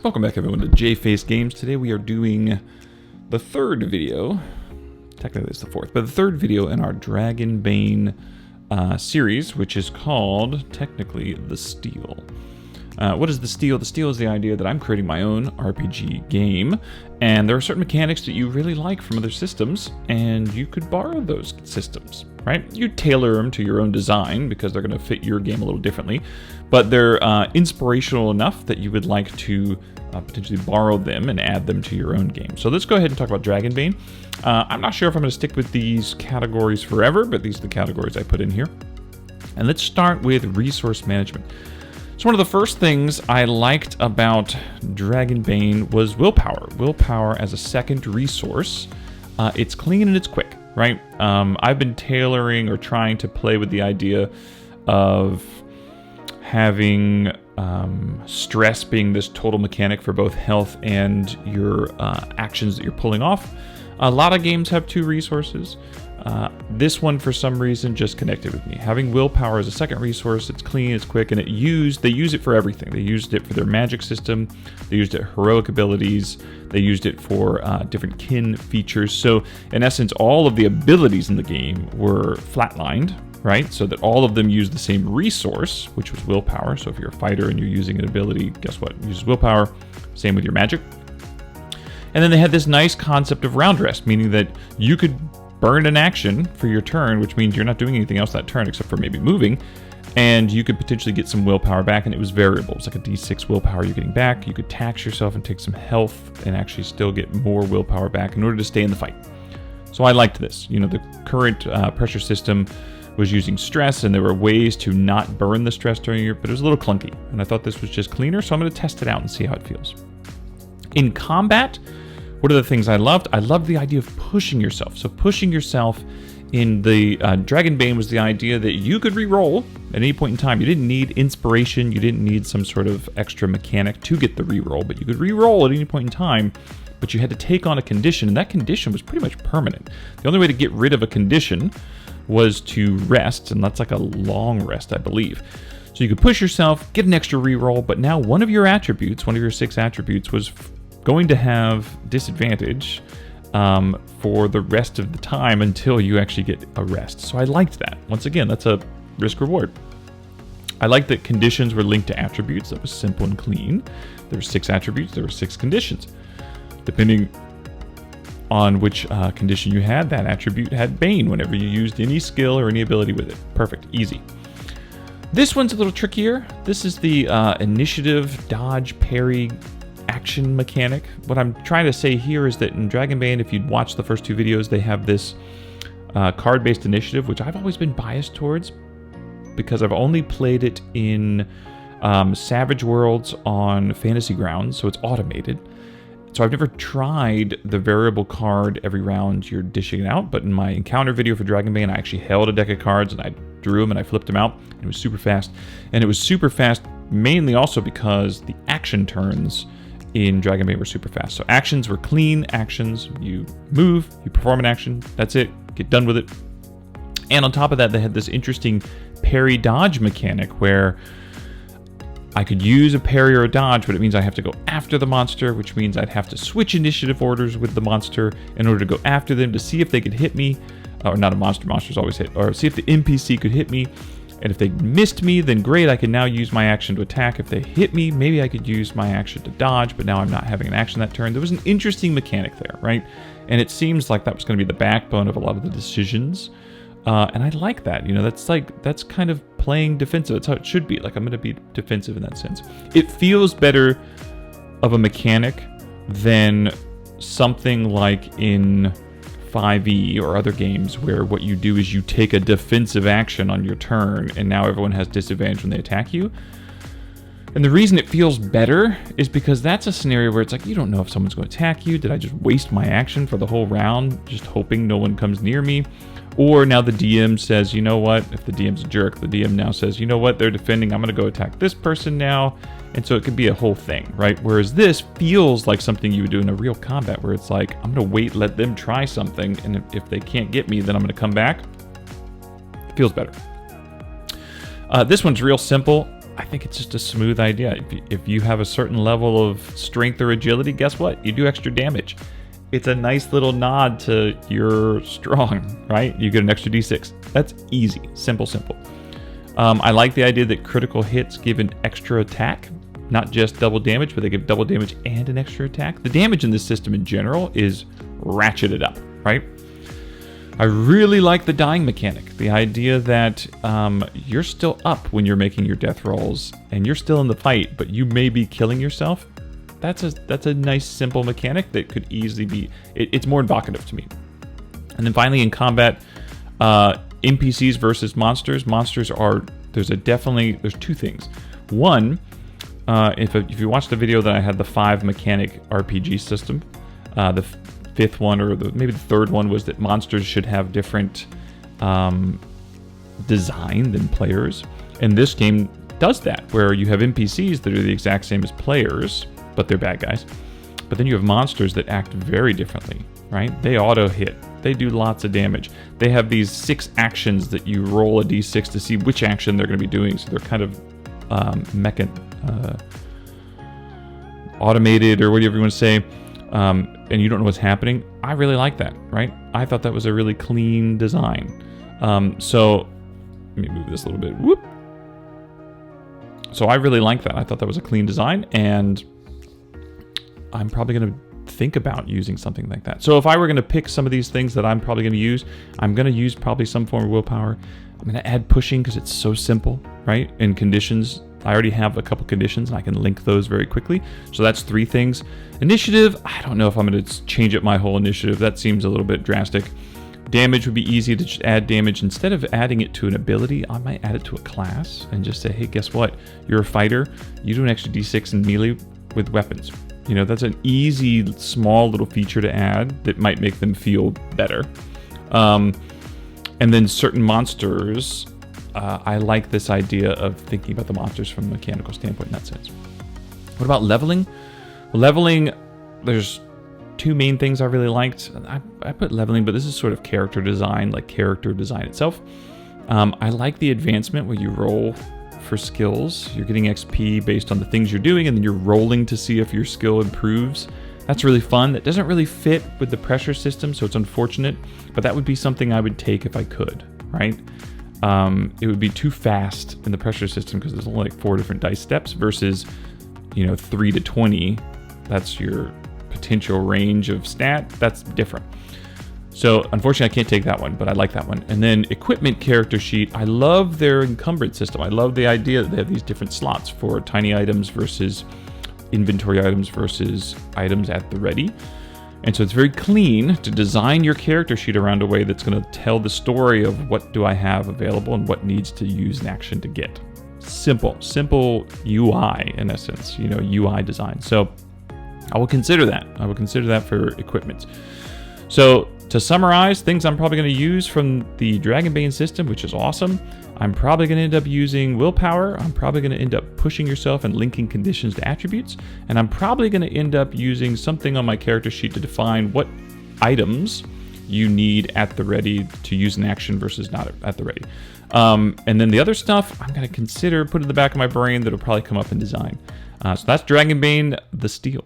Welcome back everyone to Jface Games. Today we are doing the third video, technically it's the fourth, but the third video in our Dragonbane series, which is called, technically, The Steal. What is The Steal? The Steal is the idea that I'm creating my own RPG game, and there are certain mechanics that you really like from other systems, and you could borrow those systems, right? You tailor them to your own design because they're going to fit your game a little differently, but they're inspirational enough that you would like to potentially borrow them and add them to your own game. So let's go ahead and talk about Dragonbane. I'm not sure if I'm going to stick with these categories forever, but these are the categories I put in here. And let's start with resource management. So one of the first things I liked about Dragonbane was Willpower. Willpower as a second resource. It's clean and it's quick, right? I've been tailoring or trying to play with the idea of having stress being this total mechanic for both health and your actions that you're pulling off. A lot of games have two resources. This one, for some reason, just connected with me. Having Willpower as a second resource, it's clean, it's quick, and they use it for everything. They used it for their magic system, they used it for heroic abilities, they used it for different kin features. So, in essence, all of the abilities in the game were flatlined, right? So that all of them use the same resource, which was Willpower. So if you're a fighter and you're using an ability, guess what? It uses Willpower. Same with your magic. And then they had this nice concept of round rest, meaning that you could burn an action for your turn, which means you're not doing anything else that turn except for maybe moving, and you could potentially get some willpower back, and it was variable. It's like a d6 willpower you're getting back. You could tax yourself and take some health and actually still get more willpower back in order to stay in the fight. So I liked this. You know, the current pressure system was using stress, and there were ways to not burn the stress during your, but it was a little clunky, and I thought this was just cleaner, so I'm going to test it out and see how it feels. In combat, what are the things I loved? I loved the idea of pushing yourself. So pushing yourself in the Dragonbane was the idea that you could re-roll at any point in time. You didn't need inspiration. You didn't need some sort of extra mechanic to get the re-roll, but you could re-roll at any point in time, but you had to take on a condition, and that condition was pretty much permanent. The only way to get rid of a condition was to rest, and that's like a long rest, I believe. So you could push yourself, get an extra re-roll, but now one of your attributes, one of your 6 attributes, was going to have disadvantage for the rest of the time until you actually get a rest. So I liked that. Once again, that's a risk reward. I liked that conditions were linked to attributes. That was simple and clean. There were 6 attributes, there were 6 conditions. Depending on which condition you had, that attribute had Bane whenever you used any skill or any ability with it. Perfect, easy. This one's a little trickier. This is the initiative, dodge, parry, action mechanic. What I'm trying to say here is that in Dragonbane, if you'd watch the first 2 videos, they have this card-based initiative, which I've always been biased towards because I've only played it in Savage Worlds on Fantasy Grounds, so it's automated. So I've never tried the variable card every round you're dishing it out, but in my encounter video for Dragonbane, I actually held a deck of cards and I drew them and I flipped them out, and it was super fast. And it was super fast mainly also because the action turns in Dragonbane were super fast. So actions were clean actions. You move, you perform an action, that's it, get done with it. And on top of that, they had this interesting parry dodge mechanic where I could use a parry or a dodge, but it means I have to go after the monster, which means I'd have to switch initiative orders with the monster in order to go after them to see if they could hit me. Or not a monster, monsters always hit. Or see if the NPC could hit me. And if they missed me, then great, I can now use my action to attack. If they hit me, maybe I could use my action to dodge, but now I'm not having an action that turn. There was an interesting mechanic there, right? And it seems like that was going to be the backbone of a lot of the decisions. And I like that. You know, that's kind of playing defensive. That's how it should be. Like, I'm going to be defensive in that sense. It feels better of a mechanic than something like in 5e or other games where what you do is you take a defensive action on your turn and now everyone has disadvantage when they attack you. And the reason it feels better is because that's a scenario where it's like, you don't know if someone's going to attack you. Did I just waste my action for the whole round just hoping no one comes near me? Or now the DM says, you know what, if the DM's a jerk, the DM now says, you know what, they're defending, I'm going to go attack this person now. And so it could be a whole thing, right? Whereas this feels like something you would do in a real combat where it's like, I'm going to wait, let them try something, and if they can't get me, then I'm going to come back. It feels better. This one's real simple. I think it's just a smooth idea. If you have a certain level of strength or agility, guess what? You do extra damage. It's a nice little nod to you're strong, right? You get an extra d6. That's easy, simple. I like the idea that critical hits give an extra attack, not just double damage, but they give double damage and an extra attack. The damage in this system in general is ratcheted up, right? I really like the dying mechanic. The idea that you're still up when you're making your death rolls and you're still in the fight, but you may be killing yourself. That's a nice, simple mechanic that could easily be... It's more evocative to me. And then finally in combat, NPCs versus monsters. Monsters are... There's two things. One, if you watch the video that I had, the 5 mechanic RPG system, the fifth one, or maybe the third one, was that monsters should have different design than players. And this game does that, where you have NPCs that are the exact same as players, but they're bad guys. But then you have monsters that act very differently, right? They auto hit. They do lots of damage. They have these 6 actions that you roll a d6 to see which action they're going to be doing. So they're kind of automated, or whatever you want to say, and you don't know what's happening. I really like that, right? I thought that was a really clean design. So let me move this a little bit. Whoop. So I really like that. I thought that was a clean design, and I'm probably going to think about using something like that. So if I were going to pick some of these things that I'm probably going to use, I'm going to use probably some form of willpower. I'm going to add pushing because it's so simple, right? And conditions. I already have a couple conditions, and I can link those very quickly. So that's 3 things. Initiative, I don't know if I'm going to change up my whole initiative. That seems a little bit drastic. Damage would be easy to just add damage. Instead of adding it to an ability, I might add it to a class and just say, hey, guess what? You're a fighter. You do an extra d6 in melee with weapons. You know, that's an easy, small little feature to add that might make them feel better. And then certain monsters, I like this idea of thinking about the monsters from a mechanical standpoint in that sense. What about leveling? Well, leveling, there's 2 main things I really liked. I put leveling, but this is sort of character design, like character design itself. I like the advancement where you roll for skills. You're getting XP based on the things you're doing, and then you're rolling to see if your skill improves. That's really fun. That doesn't really fit with the pressure system, so it's unfortunate, but that would be something I would take if I could, right? It would be too fast in the pressure system because there's only like 4 different dice steps versus, 3 to 20. That's your potential range of stat. That's different. So unfortunately I can't take that one, but I like that one. And then equipment character sheet. I love their encumbered system. I love the idea that they have these different slots for tiny items versus inventory items versus items at the ready. And so it's very clean to design your character sheet around a way that's going to tell the story of what do I have available and what needs to use an action to get. Simple UI in essence, UI design. So I will consider that. I will consider that for equipment. So to summarize, things I'm probably going to use from the Dragonbane system, which is awesome. I'm probably going to end up using willpower. I'm probably going to end up pushing yourself and linking conditions to attributes. And I'm probably going to end up using something on my character sheet to define what items you need at the ready to use an action versus not at the ready. And then the other stuff I'm going to consider, put in the back of my brain that'll probably come up in design. So that's Dragonbane, the Steel.